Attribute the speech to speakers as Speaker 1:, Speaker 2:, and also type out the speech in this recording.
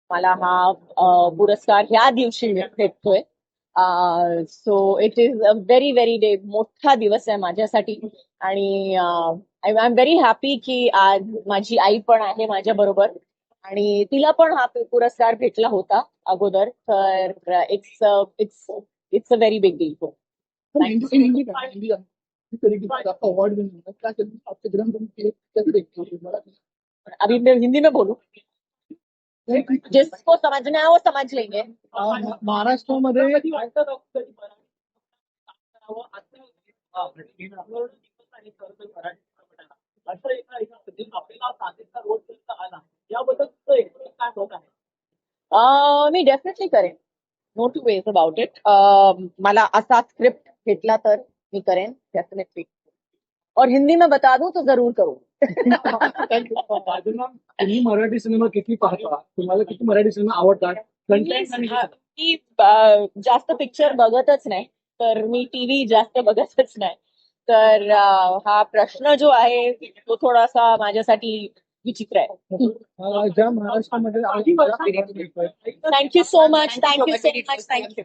Speaker 1: मला हा पुरस्कार ह्या दिवशी भेटतोय. So it is a very very day, मोठा दिवस आहे माझ्यासाठी. आणि आय एम व्हेरी हॅपी की आज माझी आई पण आहे माझ्या बरोबर, आणि तिला पण हा पुरस्कार भेटला होता अगोदर. तर it's it's it's a very big deal.
Speaker 2: Hindi Hindi का हिंदी किस तरीके से आपका अवार्ड भी मिला क्या चलती आपके ग्रंथ के कैसे देखते हो बड़ा
Speaker 1: अभी मैं हिंदी में बोलूं? जिसको समझना है वो समझ लेंगे.
Speaker 2: महाराष्ट्रामध्ये
Speaker 1: मी डेफिनेटली करेन. No two ways about it. मला असा स्क्रिप्ट भेटला तर मी करेन डेफिनेटली. और हिंदी में बता दूं तो जरूर करूं.
Speaker 2: तुम्ही मराठी सिनेमा किती पाहता तुम्हाला किती मराठी सिनेमा आवडतात कंटेंट आणि
Speaker 1: मी जास्त पिक्चर बघतच नाही, तर मी टीव्ही जास्त बघतच नाही. तर हा प्रश्न जो आहे तो थोडासा माझ्यासाठी विचित्र आहे.
Speaker 2: ज्या महाराष्ट्रामध्ये
Speaker 1: thank you so much, thank you so much, thank you.